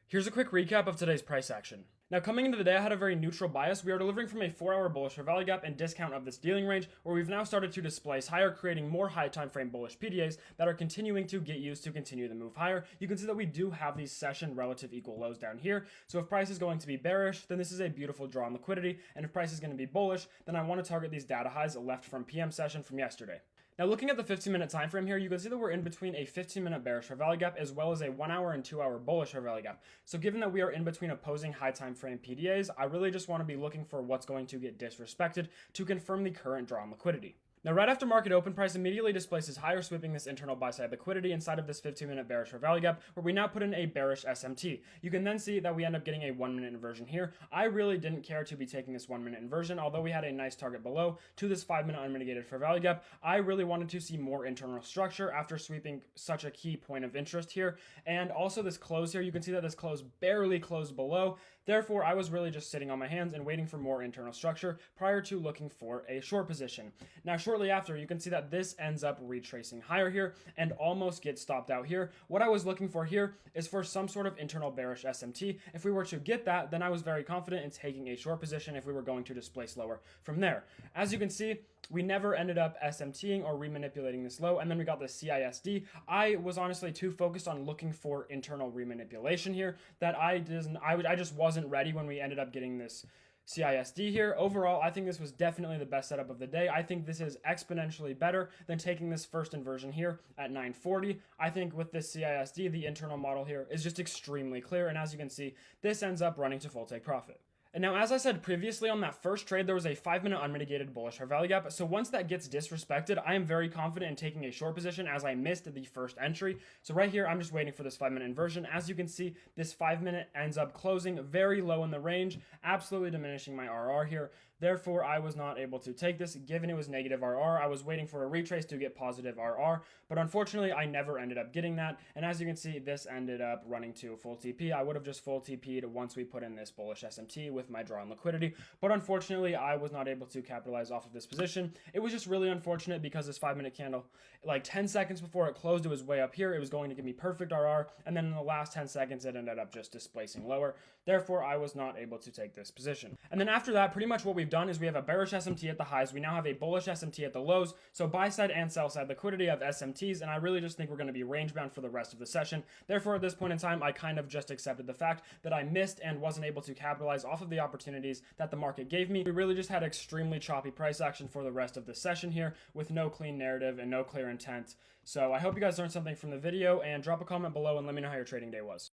Here's a quick recap of today's price action. Now, coming into the day, I had a very neutral bias. We are delivering from a 4-hour bullish for value gap and discount of this dealing range, where we've now started to displace higher, creating more high time frame bullish PDAs that are continuing to get used to continue the move higher. You can see that we do have these session relative equal lows down here. So if price is going to be bearish, then this is a beautiful draw on liquidity. And if price is going to be bullish, then I want to target these data highs left from PM session from yesterday. Now, looking at the 15-minute time frame here, you can see that we're in between a 15-minute bearish fair value gap as well as a 1-hour and 2-hour bullish fair value gap. So given that we are in between opposing high time frame PDAs, I really just want to be looking for what's going to get disrespected to confirm the current draw on liquidity. Now, right after market open, price immediately displaces higher, sweeping this internal buy-side liquidity inside of this 15-minute bearish fair value gap, where we now put in a bearish SMT. You can then see that we end up getting a 1-minute inversion here. I really didn't care to be taking this 1-minute inversion, although we had a nice target below to this 5-minute unmitigated fair value gap. I really wanted to see more internal structure after sweeping such a key point of interest here. And also this close here, you can see that this close barely closed below. Therefore, I was really just sitting on my hands and waiting for more internal structure prior to looking for a short position. Now, shortly after, you can see that this ends up retracing higher here and almost gets stopped out here. What I was looking for here is for some sort of internal bearish SMT. If we were to get that, then I was very confident in taking a short position if we were going to displace lower from there. As you can see, we never ended up SMTing or remanipulating this low, and then we got the CISD. I was honestly too focused on looking for internal remanipulation here that I just wasn't ready when we ended up getting this CISD here. Overall, I think this was definitely the best setup of the day. I think this is exponentially better than taking this first inversion here at 940. I think with this CISD, the internal model here is just extremely clear, and as you can see, this ends up running to full take profit. And now, as I said previously, on that first trade, there was a 5-minute unmitigated bullish fair value gap. So once that gets disrespected, I am very confident in taking a short position as I missed the first entry. So right here, I'm just waiting for this 5-minute inversion. As you can see, this 5-minute ends up closing very low in the range, absolutely diminishing my RR here. Therefore, I was not able to take this, given it was negative RR. I was waiting for a retrace to get positive RR, but unfortunately, I never ended up getting that. And as you can see, this ended up running to full TP. I would have just full TP'd once we put in this bullish SMT with my draw on liquidity, but unfortunately, I was not able to capitalize off of this position. It was just really unfortunate because this 5-minute candle, like 10 seconds before it closed, it was way up here. It was going to give me perfect RR, and then in the last 10 seconds, it ended up just displacing lower. Therefore, I was not able to take this position. And then after that, pretty much what we've done is we have a bearish SMT at the highs. We now have a bullish SMT at the lows. So buy side and sell side liquidity of SMTs, and I really just think we're going to be range bound for the rest of the session. Therefore, at this point in time, I kind of just accepted the fact that I missed and wasn't able to capitalize off of the opportunities that the market gave me. We really just had extremely choppy price action for the rest of the session here with no clean narrative and no clear intent. So I hope you guys learned something from the video, and drop a comment below and let me know how your trading day was.